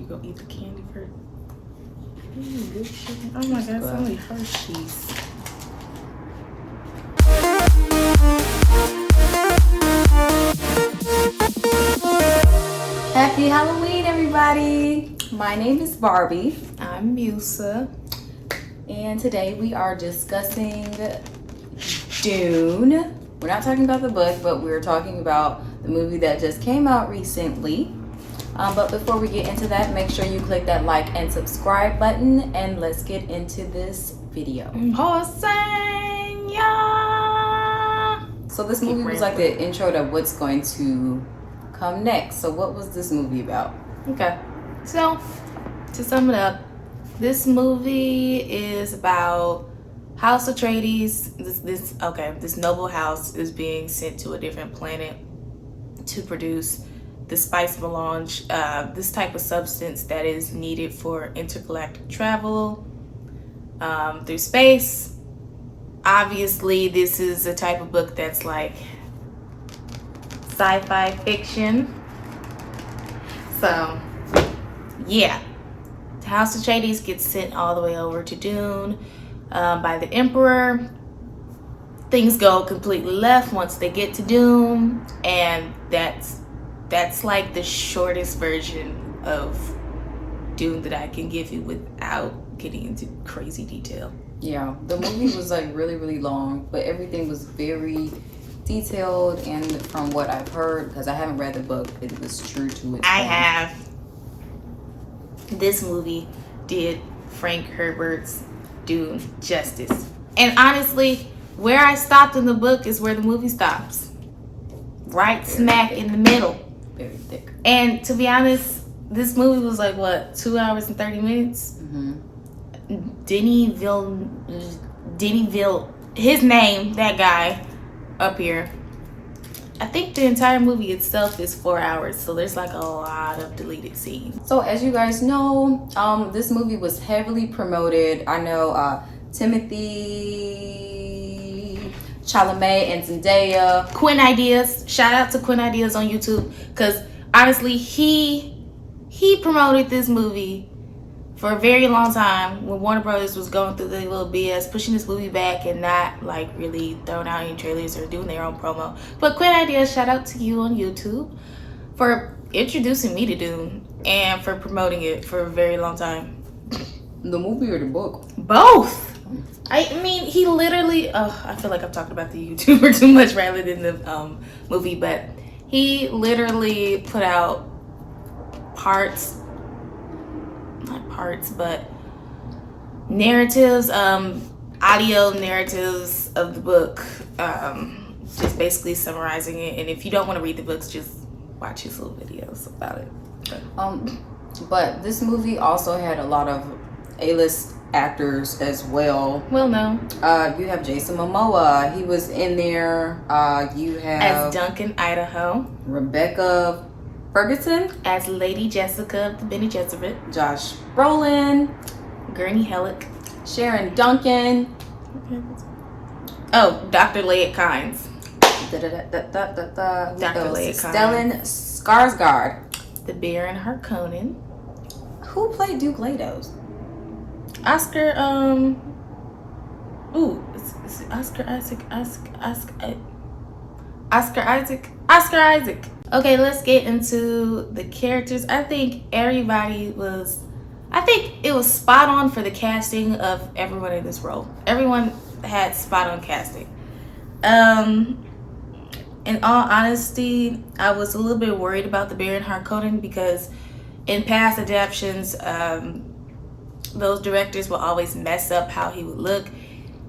gonna eat the candy first. Ooh, good shit. Oh my god, so many Hershey's. Happy Halloween, everybody! My name is Barbie. I'm Musa. And today we are discussing Dune. We're not talking about the book, but we're talking about the movie that just came out recently. But before we get into that, make sure you click that like and subscribe button, and let's get into this video. So this movie was like the intro to what's going to come next. So what was this movie about? Okay, so to sum it up, this movie is about House Atreides. This noble house is being sent to a different planet to produce the spice melange, this type of substance that is needed for intergalactic travel through space. Obviously, this is a type of book that's like sci-fi fiction. So, yeah. House Atreides gets sent all the way over to Dune by the Emperor. Things go completely left once they get to Dune, and that's like the shortest version of Dune that I can give you without getting into crazy detail. Yeah, the movie was like really, really long, but everything was very detailed, and from what I've heard, because I haven't read the book, it was true to its I form. have. This movie did Frank Herbert's Dune justice. And honestly, where I stopped in the book is where the movie stops. Right smack in the middle. Very thick. And to be honest, this movie was like, what, 2 hours and 30 minutes? Mm-hmm. Denis Villeneuve, his name, that guy up here. I think the entire movie itself is 4 hours, so there's like a lot of deleted scenes. So as you guys know, this movie was heavily promoted. I know Timothy Chalamet and Zendaya. Quinn Ideas, shout out to Quinn Ideas on YouTube, because honestly, he promoted this movie for a very long time when Warner Brothers was going through their little BS, pushing this movie back and not like really throwing out any trailers or doing their own promo. But Quinn Ideas, shout out to you on YouTube for introducing me to Dune and for promoting it for a very long time. The movie or the book? Both. I mean, he literally, I feel like I'm talking about the YouTuber too much rather than the movie, but he literally put out narratives, audio narratives of the book, just basically summarizing it. And if you don't want to read the books, just watch his little videos about it. But this movie also had a lot of A-list actors as well. Well, no. You have Jason Momoa. He was in there. You have As Duncan Idaho. Rebecca Ferguson As Lady Jessica of the Bene Gesserit. Josh Brolin, Gurney Halleck. Sharon Duncan. Oh, Dr. Leia Kynes. Dr. Leia Stellan Skarsgård. The Baron Harkonnen. Who played Duke Leidos? Oscar, it's Oscar Isaac. Okay, let's get into the characters. I think it was spot on for the casting of everyone in this role. Everyone had spot on casting. In all honesty, I was a little bit worried about the Baron Harkonnen because in past adaptations, those directors will always mess up how he would look.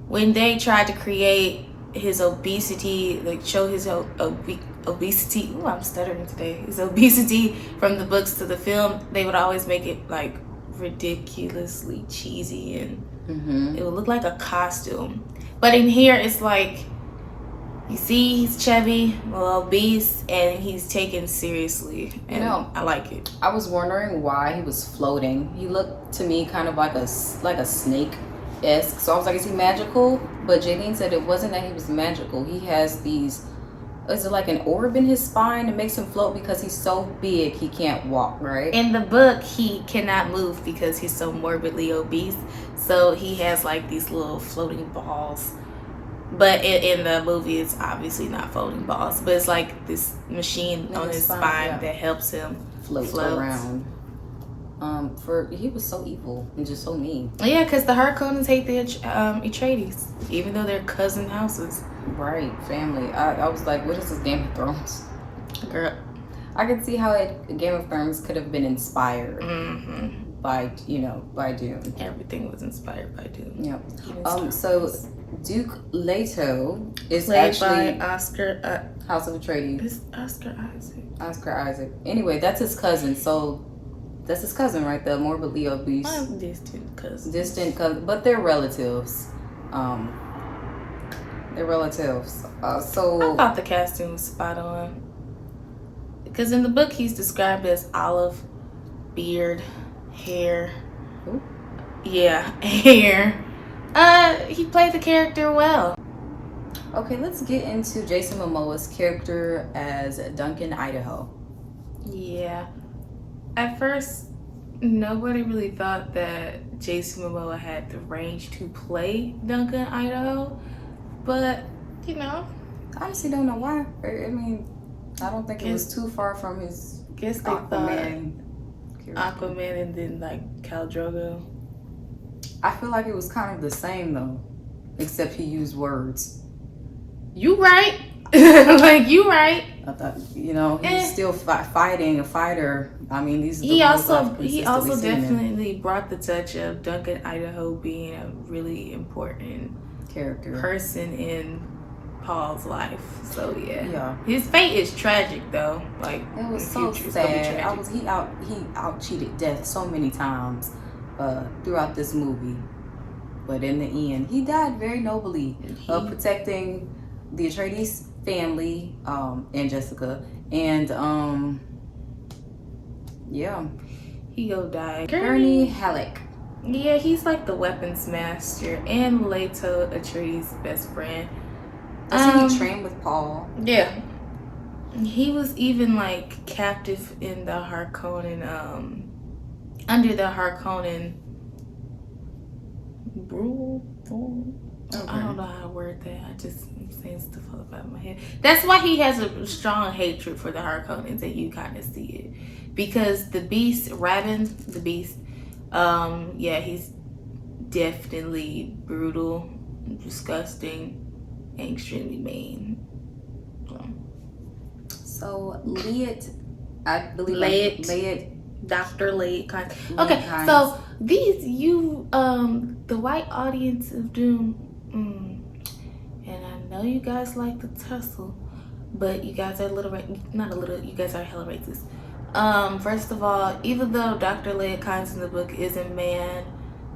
When they tried to create his obesity, like show his obesity, I'm stuttering today, his obesity from the books to the film, they would always make it like ridiculously cheesy and it would look like a costume. But in here, it's like, you see he's chubby, a little obese, and he's taken seriously. And I like it. I was wondering why he was floating. He looked to me kind of like a snake-esque. So I was like, is he magical? But Jaylene said it wasn't that he was magical. He has these is it like an orb in his spine that makes him float because he's so big he can't walk, right? In the book, he cannot move because he's so morbidly obese. So he has like these little floating balls. But in the movie, it's obviously not floating balls. But it's like this machine on his spine that helps him float around. He was so evil and just so mean. Yeah, because the Harkonnens hate the Atreides, even though they're cousin houses. Right, family. I was like, what is this Game of Thrones? Girl, I could see how Game of Thrones could have been inspired by Dune. Everything was inspired by Dune. Yep. So Duke Leto is played actually by Oscar. House of Atreides. It's Oscar Isaac. Oscar Isaac. Anyway, that's his cousin. So that's his cousin, right? The morbidly obese. Distant cousin. Distant cousin, but they're relatives. They're relatives. So I thought the casting was spot on. Because in the book, he's described as olive, beard, hair. Ooh. Yeah, hair. He played the character well. Okay, let's get into Jason Momoa's character as Duncan Idaho. Yeah. At first, nobody really thought that Jason Momoa had the range to play Duncan Idaho. But, you know. I honestly don't know why. I mean, I don't think it was too far from his Aquaman and then like Khal Drogo. I feel like it was kind of the same though, except he used words. You right. Like, you right. I thought, he's still fighting a fighter. I mean, these are the he also definitely brought the touch of Duncan Idaho being a really important character person in Paul's life. So yeah. His fate is tragic though. Like, it was so sad. He out cheated death so many times throughout this movie, but in the end, he died very nobly, protecting the Atreides family and Jessica, and he go die. Gurney Halleck. Yeah, he's like the weapons master and Leto Atreides' best friend. Doesn't he train with Paul? Yeah. He was even like captive in the Harkonnen, under the Harkonnen rule. Okay. I don't know how to word that. I just am saying stuff all about my head. That's why he has a strong hatred for the Harkonnens, and you kind of see it. Because the beast, Rabin, the beast, he's definitely brutal, disgusting, and extremely mean. So Liet, I believe Liet, Dr. Liet. Okay, so these the white audience of Dune, and I know you guys like the tussle, but you guys are you guys are hella racist. First of all, even though Dr. Liet Kynes in the book is a man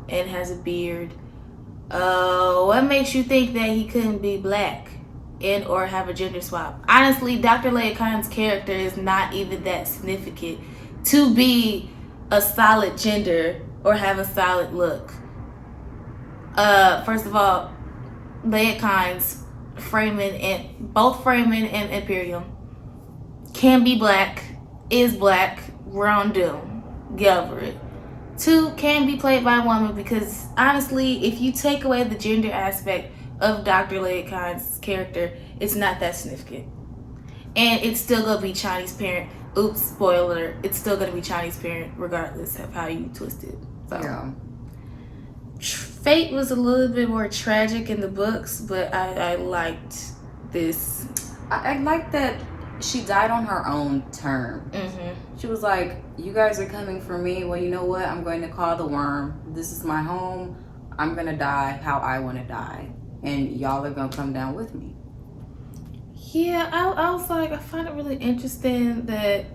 and has a beard, what makes you think that he couldn't be black and or have a gender swap? Honestly, Dr. Liet Kynes' character is not even that significant to be a solid gender or have a solid look. First of all, Liet Kynes, both Freeman and Imperium can be black, is black, we're on Dune. Get over it. 2, can be played by a woman, because honestly, if you take away the gender aspect of Dr. Liet Kynes' character, it's not that significant. And it's still gonna be Chinese parent. Oops, spoiler. It's still gonna be Chinese parent regardless of how you twist it. So. Yeah. Fate was a little bit more tragic in the books, but I liked this. I like that she died on her own terms. She was like, you guys are coming for me. Well, you know what? I'm going to call the worm. This is my home. I'm going to die how I want to die. And y'all are going to come down with me. Yeah, I was like, I find it really interesting that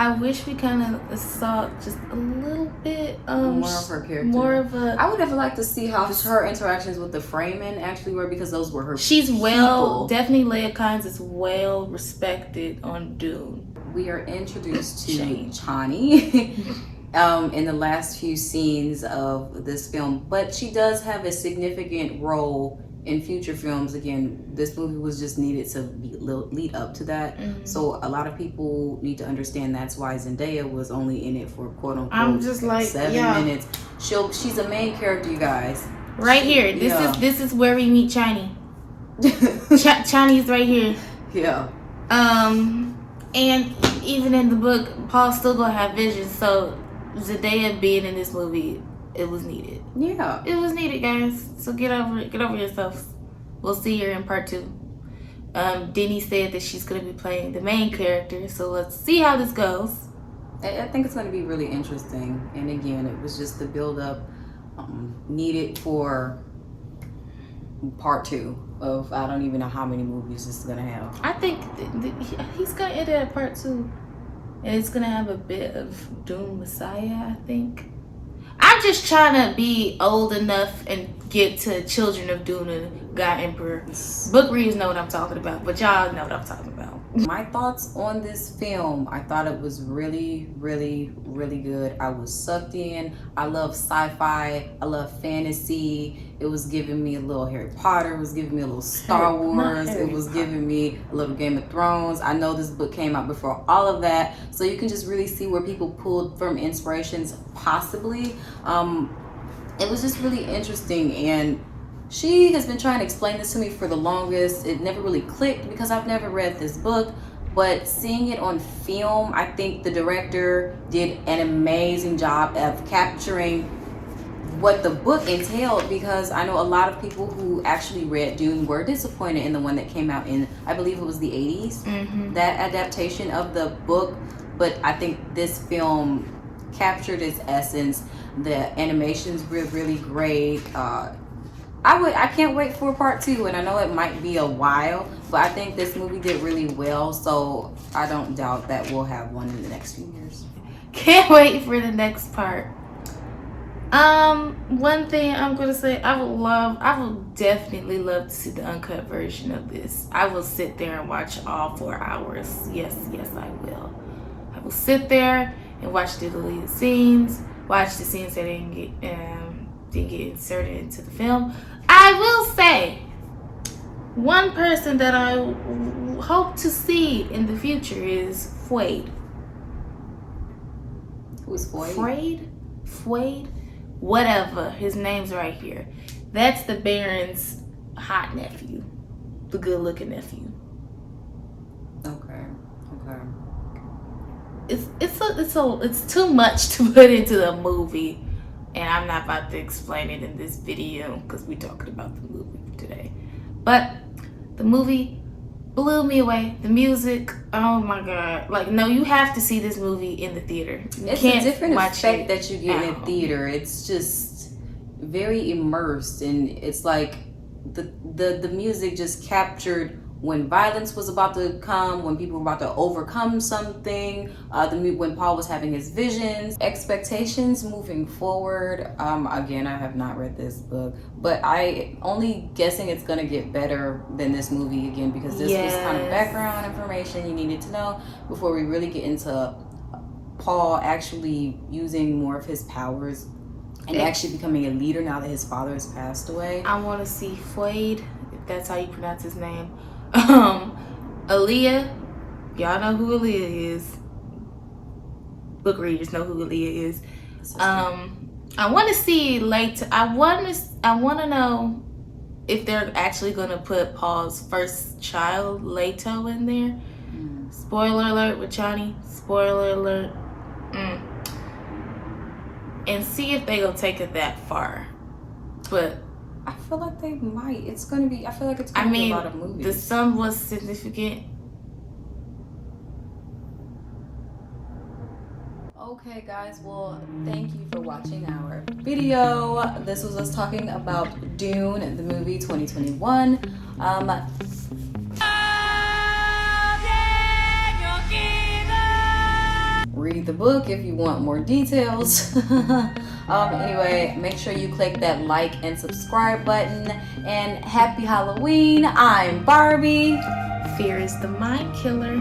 I wish we kind of saw just a little bit more of her character. I would have liked to see how her interactions with the Freeman actually were, because those were her definitely Liet Kynes is well respected on Dune. We are introduced to Chani in the last few scenes of this film, but she does have a significant role in future films, again, this movie was just needed to lead up to that. So a lot of people need to understand that's why Zendaya was only in it for quote unquote I'm just like 7 minutes. She's a main character, you guys. Right here. This is where we meet Chani. Chani's right here. Yeah. And even in the book, Paul's still gonna have visions. So Zendaya being in this movie, it was needed. Yeah. It was needed, guys. So get over it. Get over yourselves. We'll see her in part 2. Denny said that she's gonna be playing the main character. So let's see how this goes. I think it's gonna be really interesting. And again, it was just the build up needed for part 2 of I don't even know how many movies this is gonna have. I think he's gonna end it at part 2, and it's gonna have a bit of Dune Messiah. I think. I'm just trying to be old enough and get to Children of Dune and God Emperor. Book readers know what I'm talking about, but y'all know what I'm talking about. My thoughts on this film, I thought it was really, really, really good. I was sucked in. I love sci-fi. I love fantasy. It was giving me a little Harry Potter. It was giving me a little Star Wars. It was giving me a little Game of Thrones. I know this book came out before all of that, so you can just really see where people pulled from inspirations possibly. It was just really interesting, and she has been trying to explain this to me for the longest. It never really clicked because I've never read this book, but seeing it on film, I think the director did an amazing job of capturing what the book entailed, because I know a lot of people who actually read Dune were disappointed in the one that came out in, I believe it was the 80s, that adaptation of the book, but I think this film captured its essence. The animations were really great. I can't wait for part 2, and I know it might be a while, but I think this movie did really well, so I don't doubt that we'll have one in the next few years. Can't wait for the next part. One thing I'm gonna say, I would definitely love to see the uncut version of this. I will sit there and watch all 4 hours. Yes, I will. I will sit there and watch the deleted scenes, watch the scenes that didn't get inserted into the film. I will say, one person that I hope to see in the future is Fwade. Who's Fwade? Fwade? Whatever. His name's right here. That's the Baron's hot nephew. The good looking nephew. Okay. It's too much to put into the movie, and I'm not about to explain it in this video because we're talking about the movie today. But the movie blew me away. The music, oh my god! Like, no, you have to see this movie in the theater. It's a different effect that you get in a theater. It's just very immersed, and it's like the music just captured when violence was about to come, when people were about to overcome something, when Paul was having his visions, expectations moving forward. Again, I have not read this book, but I only guessing it's gonna get better than this movie again, because this was kind of background information you needed to know before we really get into Paul actually using more of his powers and actually becoming a leader now that his father has passed away. I want to see Fwade, if that's how you pronounce his name. Aaliyah, y'all know who Aaliyah is. Book readers know who Aaliyah is. I want to see later. I want to know if they're actually going to put Paul's first child, Leto, in there. Spoiler alert with Chani. Spoiler alert. And see if they gonna take it that far. But I feel like they might. I feel like it's gonna be a lot of movies. The son was significant. Okay, guys. Well, thank you for watching our video. This was us talking about Dune, the movie 2021. Read the book if you want more details. Anyway, make sure you click that like and subscribe button, and happy Halloween. I'm Barbie. Fear is the mind killer.